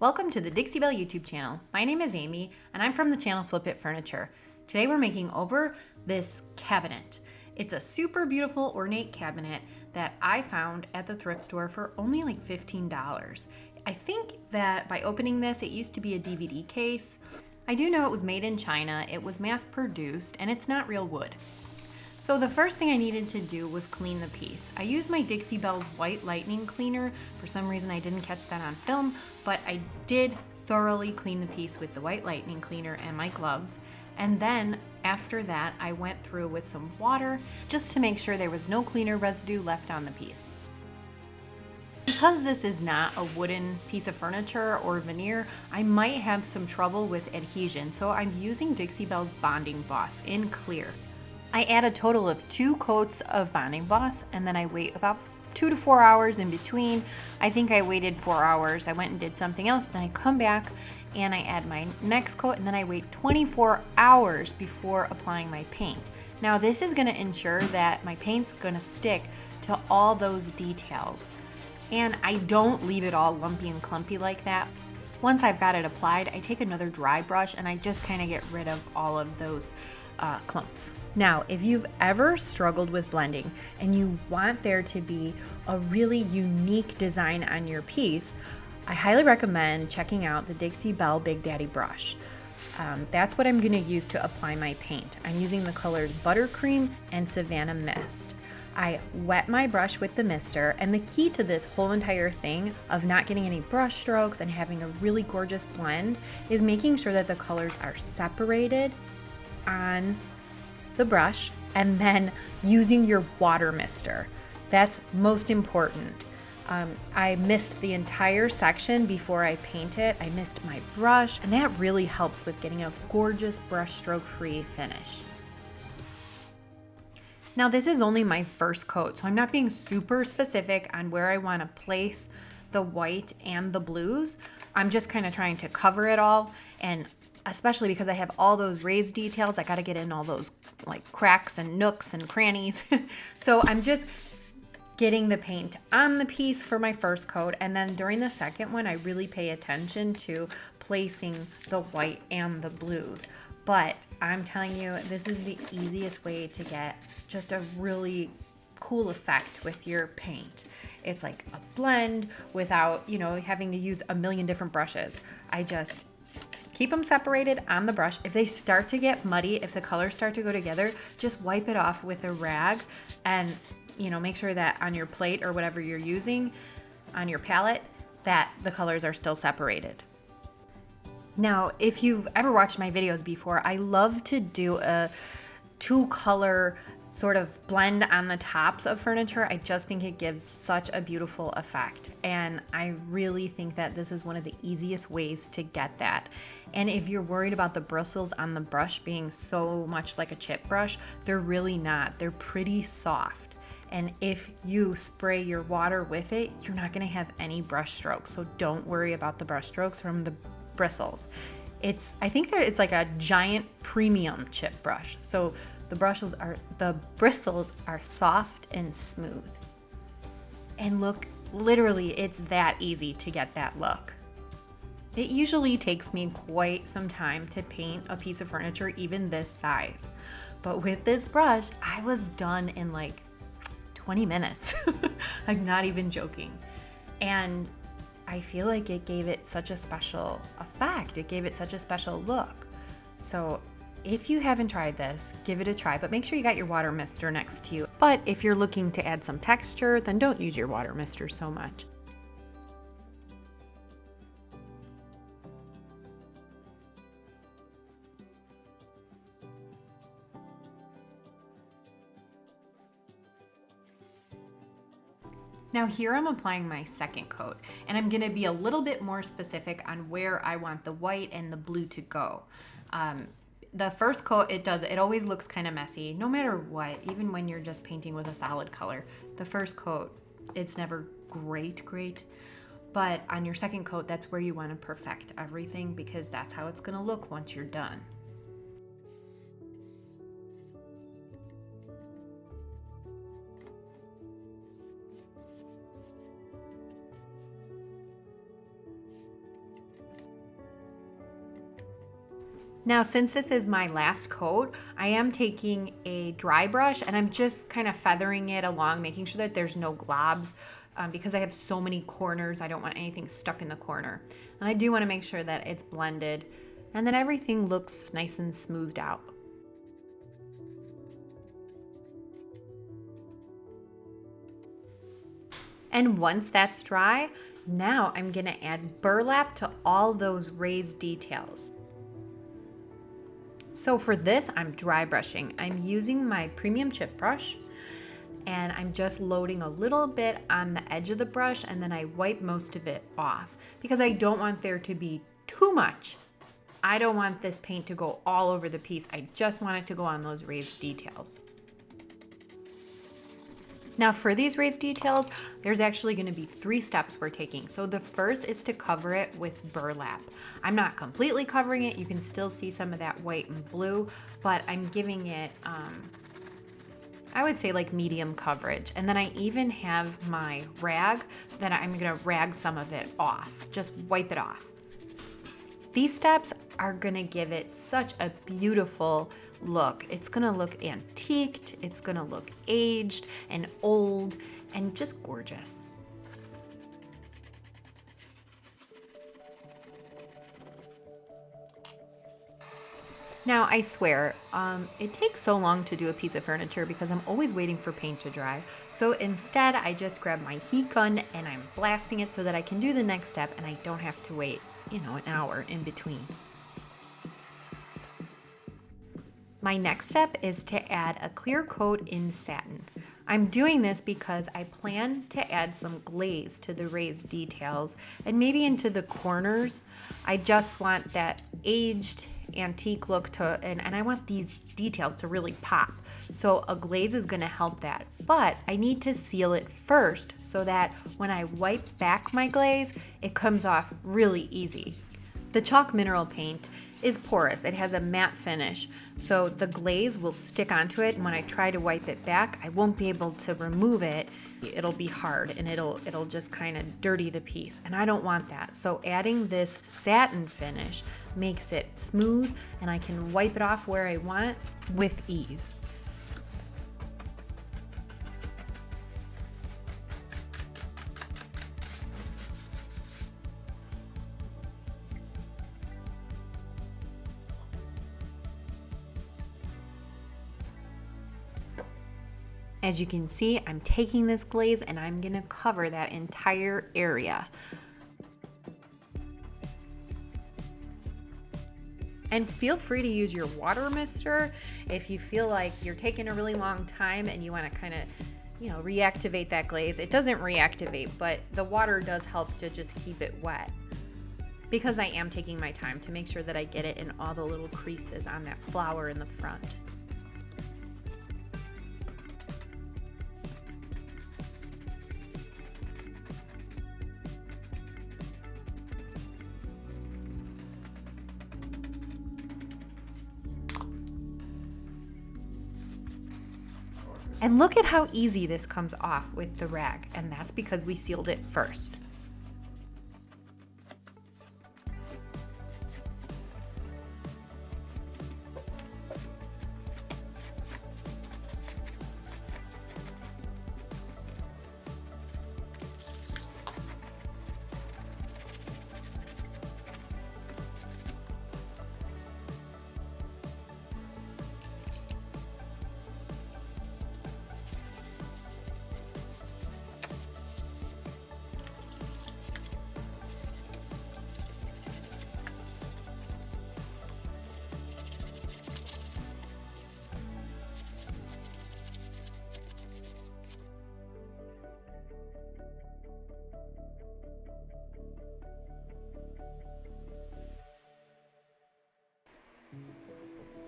Welcome to the Dixie Belle YouTube channel. My name is Amy and I'm from the channel Flip It Furniture. Today we're making over this cabinet. It's a super beautiful ornate cabinet that I found at the thrift store for only like $15. I think that by opening this, it used to be a DVD case. I do know it was made in China, it was mass produced, and it's not real wood. So the first thing I needed to do was clean the piece. I used my Dixie Belle's white lightning cleaner. For some reason I didn't catch that on film, but I did thoroughly clean the piece with the white lightning cleaner and my gloves. And then after that, I went through with some water just to make sure there was no cleaner residue left on the piece. Because this is not a wooden piece of furniture or veneer, I might have some trouble with adhesion, so I'm using Dixie Belle's bonding boss in clear. I add a total of 2 coats of bonding boss and then I wait about 2 to 4 hours in between. I think I waited 4 hours. I went and did something else, then I come back and I add my next coat and then I wait 24 hours before applying my paint. Now this is gonna ensure that my paint's gonna stick to all those details. And I don't leave it all lumpy and clumpy like that. Once I've got it applied, I take another dry brush and I just kind of get rid of all of those clumps. Now, if you've ever struggled with blending and you want there to be a really unique design on your piece, I highly recommend checking out the Dixie Belle Big Daddy brush. That's what I'm going to use to apply my paint. I'm using the colors Buttercream and Savannah Mist. I wet my brush with the mister, and the key to this whole entire thing of not getting any brush strokes and having a really gorgeous blend is making sure that the colors are separated on the brush and then using your water mister. That's most important. I mist the entire section before I paint it. I mist my brush, and that really helps with getting a gorgeous brush stroke free finish. Now this is only my first coat, so I'm not being super specific on where I want to place the white and the blues. I'm just kind of trying to cover it all, and especially because I have all those raised details, I got to get in all those like cracks and nooks and crannies. So I'm just getting the paint on the piece for my first coat, and then during the second one I really pay attention to placing the white and the blues. But I'm telling you, this is the easiest way to get just a really cool effect with your paint. It's like a blend without, having to use a million different brushes. I just keep them separated on the brush. If they start to get muddy, if the colors start to go together, just wipe it off with a rag and make sure that on your plate or whatever you're using on your palette that the colors are still separated. Now, if you've ever watched my videos before, I love to do a 2-color sort of blend on the tops of furniture. I just think it gives such a beautiful effect. And I really think that this is one of the easiest ways to get that. And if you're worried about the bristles on the brush being so much like a chip brush, they're really not. They're pretty soft. And if you spray your water with it, you're not gonna have any brush strokes. So don't worry about the brush strokes from the bristles. I think it's like a giant premium chip brush. So the bristles are soft and smooth. And look, literally it's that easy to get that look. It usually takes me quite some time to paint a piece of furniture even this size. But with this brush, I was done in like 20 minutes. I'm not even joking. And I feel like it gave it such a special effect. It gave it such a special look. So if you haven't tried this, give it a try, but make sure you got your water mister next to you. But if you're looking to add some texture, then don't use your water mister so much. Now here I'm applying my second coat, and I'm gonna be a little bit more specific on where I want the white and the blue to go. The first coat, it always looks kind of messy, no matter what, even when you're just painting with a solid color. The first coat, it's never great, but on your second coat, that's where you wanna perfect everything because that's how it's gonna look once you're done. Now, since this is my last coat, I am taking a dry brush and I'm just kind of feathering it along, making sure that there's no globs because I have so many corners. I don't want anything stuck in the corner. And I do want to make sure that it's blended and that everything looks nice and smoothed out. And once that's dry, now I'm gonna add burlap to all those raised details. So for this, I'm dry brushing. I'm using my premium chip brush and I'm just loading a little bit on the edge of the brush and then I wipe most of it off because I don't want there to be too much. I don't want this paint to go all over the piece. I just want it to go on those raised details. Now for these raised details, there's actually going to be 3 steps we're taking. So the first is to cover it with burlap. I'm not completely covering it. You can still see some of that white and blue, but I'm giving it, I would say like medium coverage. And then I even have my rag that I'm going to rag some of it off, just wipe it off. These steps are gonna give it such a beautiful look. It's gonna look antiqued, it's gonna look aged and old and just gorgeous. Now I swear, it takes so long to do a piece of furniture because I'm always waiting for paint to dry. So instead I just grab my heat gun and I'm blasting it so that I can do the next step and I don't have to wait, an hour in between. My next step is to add a clear coat in satin. I'm doing this because I plan to add some glaze to the raised details and maybe into the corners. I just want that aged antique look to, and I want these details to really pop. So a glaze is gonna help that, but I need to seal it first so that when I wipe back my glaze, it comes off really easy. The chalk mineral paint is porous. It has a matte finish, so the glaze will stick onto it, and when I try to wipe it back, I won't be able to remove it. It'll be hard and it'll just kind of dirty the piece, and I don't want that. So adding this satin finish makes it smooth and I can wipe it off where I want with ease. As you can see, I'm taking this glaze and I'm gonna cover that entire area. And feel free to use your water mister if you feel like you're taking a really long time and you wanna kind of, reactivate that glaze. It doesn't reactivate, but the water does help to just keep it wet. Because I am taking my time to make sure that I get it in all the little creases on that flower in the front. And look at how easy this comes off with the rag, and that's because we sealed it first.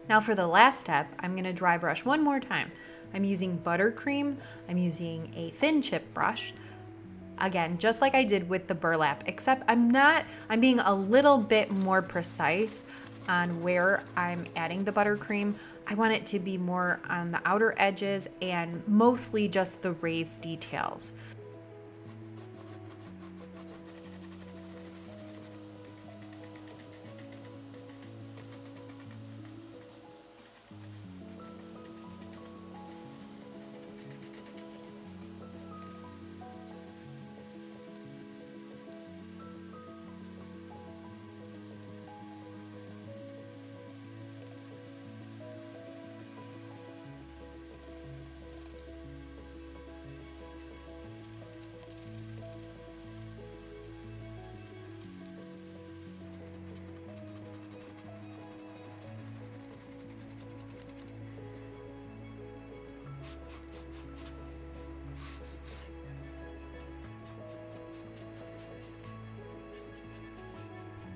Now for the last step, I'm gonna dry brush one more time. I'm using Buttercream, I'm using a thin chip brush. Again, just like I did with the burlap, except I'm being a little bit more precise on where I'm adding the buttercream. I want it to be more on the outer edges and mostly just the raised details.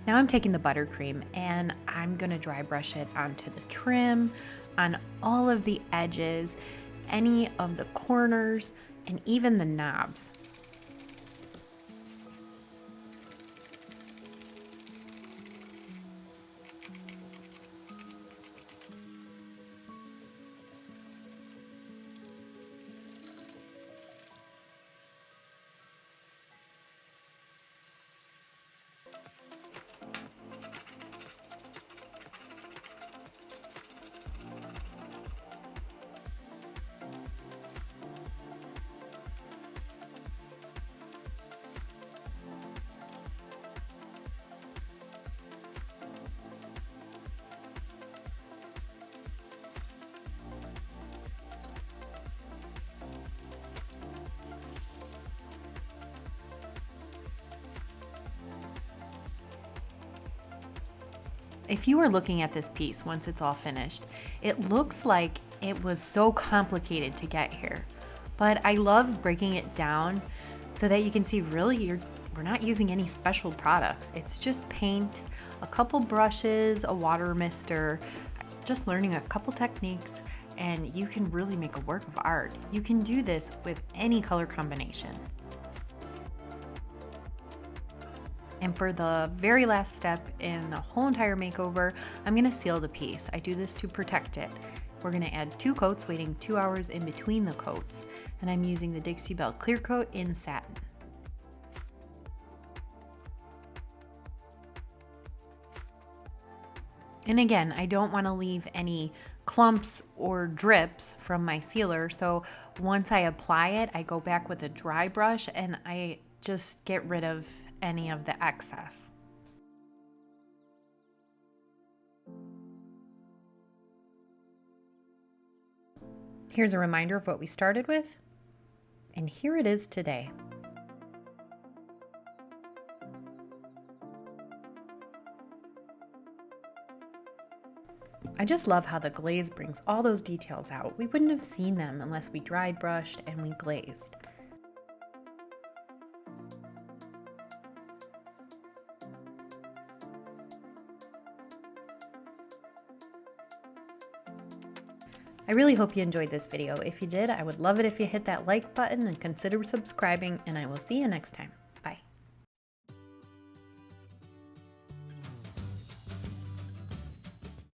Now I'm taking the buttercream and I'm gonna dry brush it onto the trim, on all of the edges, any of the corners, and even the knobs. If you were looking at this piece once it's all finished, it looks like it was so complicated to get here. But I love breaking it down so that you can see really we're not using any special products. It's just paint, a couple brushes, a water mister, just learning a couple techniques, and you can really make a work of art. You can do this with any color combination. And for the very last step in the whole entire makeover, I'm gonna seal the piece. I do this to protect it. We're gonna add 2 coats, waiting 2 hours in between the coats. And I'm using the Dixie Belle Clear Coat in Satin. And again, I don't wanna leave any clumps or drips from my sealer. So once I apply it, I go back with a dry brush and I just get rid of any of the excess. Here's a reminder of what we started with, and here it is today. I just love how the glaze brings all those details out. We wouldn't have seen them unless we dry brushed and we glazed. I really hope you enjoyed this video. If you did, I would love it if you hit that like button and consider subscribing, and I will see you next time.